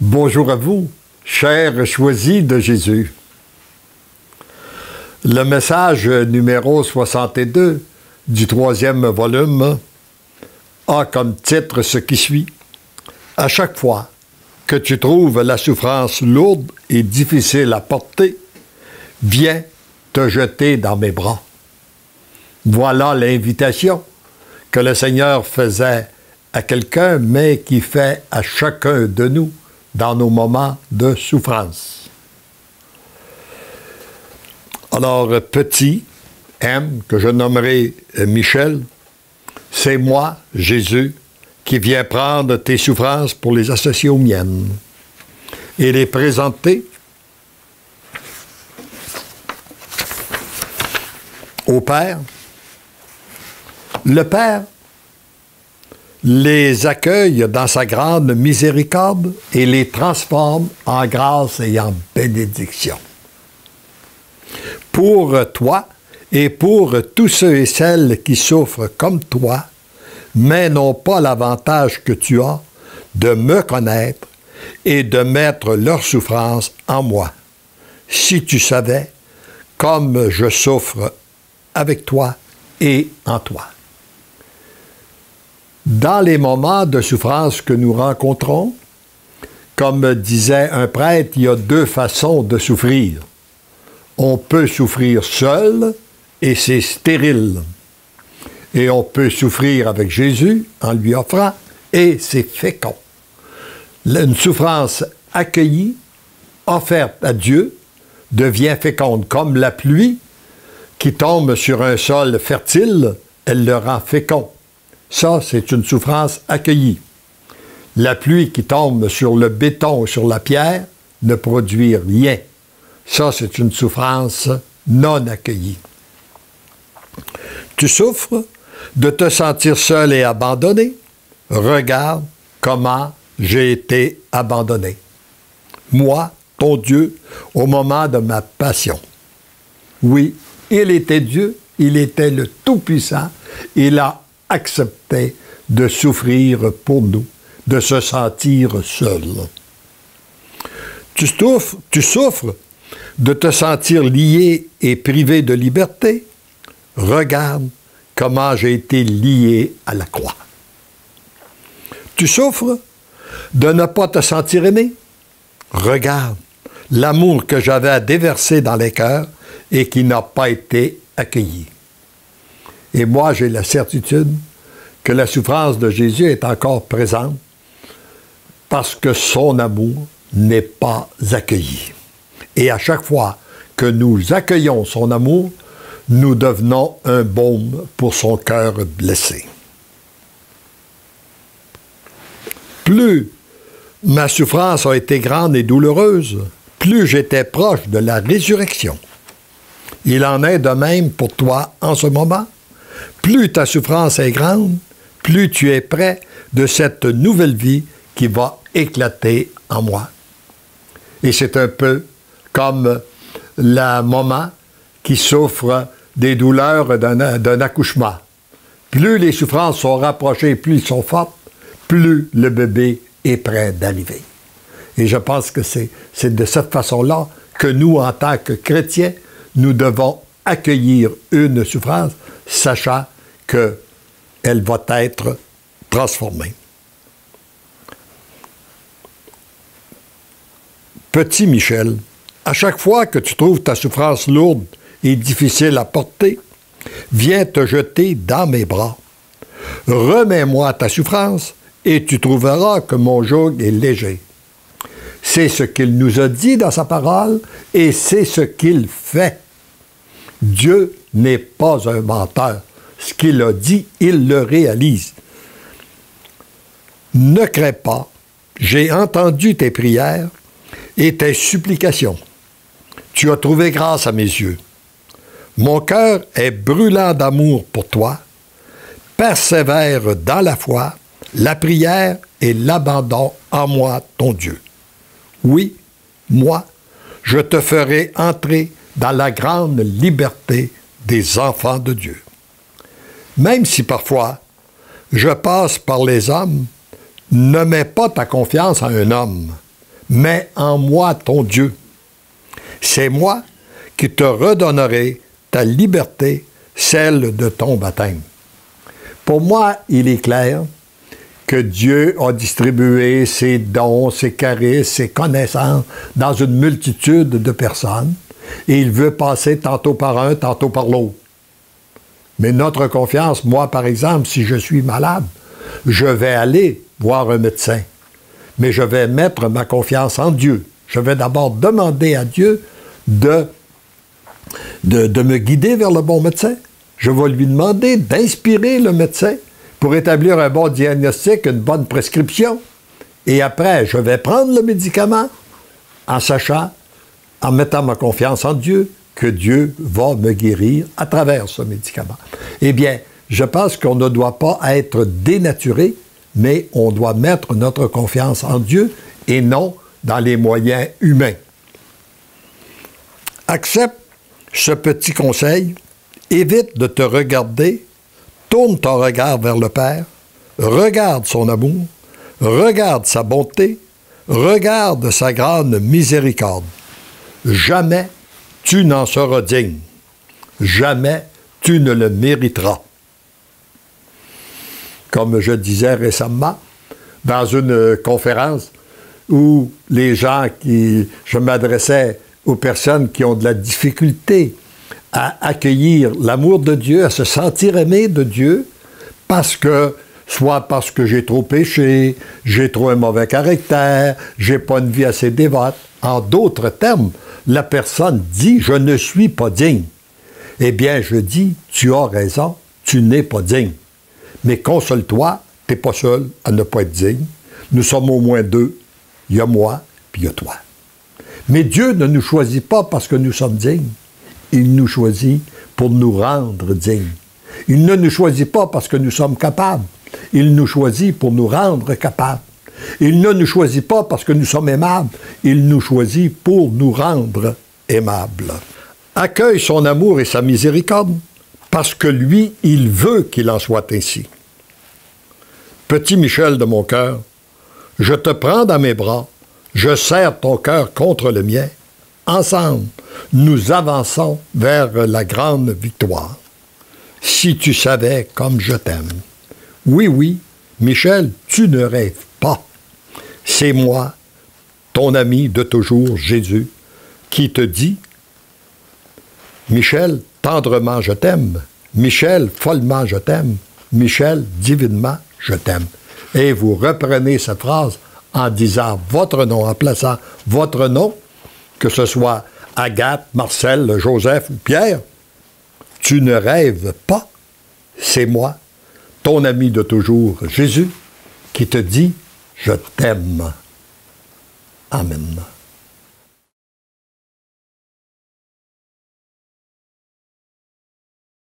Bonjour à vous, chers choisis de Jésus. Le message numéro 62 du 3e volume a comme titre ce qui suit. À chaque fois que tu trouves la souffrance lourde et difficile à porter, viens te jeter dans mes bras. Voilà l'invitation que le Seigneur faisait à quelqu'un, mais qui fait à chacun de nous dans nos moments de souffrance. Alors, petit M, que je nommerai Michel, c'est moi, Jésus, qui viens prendre tes souffrances pour les associer aux miennes et les présenter au Père. Le Père les accueille dans sa grande miséricorde et les transforme en grâce et en bénédiction. Pour toi et pour tous ceux et celles qui souffrent comme toi, mais n'ont pas l'avantage que tu as de me connaître et de mettre leur souffrance en moi. Si tu savais comme je souffre avec toi et en toi. Dans les moments de souffrance que nous rencontrons, comme disait un prêtre, il y a deux façons de souffrir. On peut souffrir seul et c'est stérile. Et on peut souffrir avec Jésus en lui offrant et c'est fécond. Une souffrance accueillie, offerte à Dieu, devient féconde. Comme la pluie qui tombe sur un sol fertile, elle le rend fécond. Ça, c'est une souffrance accueillie. La pluie qui tombe sur le béton ou sur la pierre ne produit rien. Ça, c'est une souffrance non accueillie. Tu souffres de te sentir seul et abandonné? Regarde comment j'ai été abandonné. Moi, ton Dieu, au moment de ma passion. Oui, il était Dieu, il était le Tout-Puissant, il a accepté de souffrir pour nous, de se sentir seul. Tu souffres de te sentir lié et privé de liberté? Regarde comment j'ai été lié à la croix. Tu souffres de ne pas te sentir aimé? Regarde l'amour que j'avais à déverser dans les cœurs et qui n'a pas été accueilli. Et moi, j'ai la certitude que la souffrance de Jésus est encore présente parce que son amour n'est pas accueilli. Et à chaque fois que nous accueillons son amour, nous devenons un baume pour son cœur blessé. Plus ma souffrance a été grande et douloureuse, plus j'étais proche de la résurrection. Il en est de même pour toi en ce moment. Plus ta souffrance est grande, plus tu es près de cette nouvelle vie qui va éclater en moi. Et c'est un peu comme la maman qui souffre des douleurs d'un accouchement. Plus les souffrances sont rapprochées, plus elles sont fortes, plus le bébé est prêt d'arriver. Et je pense que c'est de cette façon-là que nous, en tant que chrétiens, nous devons accueillir une souffrance, sachant qu'elle va être transformée. Petit Michel, à chaque fois que tu trouves ta souffrance lourde et difficile à porter, viens te jeter dans mes bras. Remets-moi ta souffrance et tu trouveras que mon joug est léger. C'est ce qu'il nous a dit dans sa parole et c'est ce qu'il fait. Dieu n'est pas un menteur. Ce qu'il a dit, il le réalise. Ne crains pas, j'ai entendu tes prières et tes supplications. Tu as trouvé grâce à mes yeux. Mon cœur est brûlant d'amour pour toi. Persévère dans la foi, la prière et l'abandon en moi, ton Dieu. Oui, moi, je te ferai entrer dans la grande liberté des enfants de Dieu. Même si parfois je passe par les hommes, ne mets pas ta confiance en un homme, mets en moi ton Dieu. C'est moi qui te redonnerai ta liberté, celle de ton baptême. Pour moi, il est clair que Dieu a distribué ses dons, ses charismes, ses connaissances dans une multitude de personnes et il veut passer tantôt par un, tantôt par l'autre. Mais notre confiance, moi par exemple, si je suis malade, je vais aller voir un médecin, mais je vais mettre ma confiance en Dieu. Je vais d'abord demander à Dieu de me guider vers le bon médecin. Je vais lui demander d'inspirer le médecin pour établir un bon diagnostic, une bonne prescription. Et après, je vais prendre le médicament en sachant, en mettant ma confiance en Dieu, que Dieu va me guérir à travers ce médicament. Eh bien, je pense qu'on ne doit pas être dénaturé, mais on doit mettre notre confiance en Dieu et non dans les moyens humains. Accepte ce petit conseil, évite de te regarder, tourne ton regard vers le Père, regarde son amour, regarde sa bonté, regarde sa grande miséricorde. Jamais tu n'en seras digne. Jamais tu ne le mériteras. Comme je disais récemment, dans une conférence où je m'adressais aux personnes qui ont de la difficulté à accueillir l'amour de Dieu, à se sentir aimé de Dieu, soit parce que j'ai trop péché, j'ai trop un mauvais caractère, j'ai pas une vie assez dévote. En d'autres termes, la personne dit « je ne suis pas digne ». Eh bien, je dis « tu as raison, tu n'es pas digne ». Mais console-toi, tu n'es pas seul à ne pas être digne. Nous sommes au moins deux. Il y a moi, puis il y a toi. Mais Dieu ne nous choisit pas parce que nous sommes dignes. Il nous choisit pour nous rendre dignes. Il ne nous choisit pas parce que nous sommes capables. Il nous choisit pour nous rendre capables. Il ne nous choisit pas parce que nous sommes aimables. Il nous choisit pour nous rendre aimables. Accueille son amour et sa miséricorde parce que lui, il veut qu'il en soit ainsi. Petit Michel de mon cœur, je te prends dans mes bras, je serre ton cœur contre le mien. Ensemble, nous avançons vers la grande victoire. Si tu savais comme je t'aime. Oui, oui, Michel, tu ne rêves pas. C'est moi, ton ami de toujours, Jésus, qui te dit, Michel, tendrement je t'aime. Michel, follement je t'aime. Michel, divinement je t'aime. Et vous reprenez cette phrase en disant votre nom, en plaçant votre nom, que ce soit Agathe, Marcel, Joseph ou Pierre. Tu ne rêves pas. C'est moi, ton ami de toujours, Jésus, qui te dit « Je t'aime ». Amen.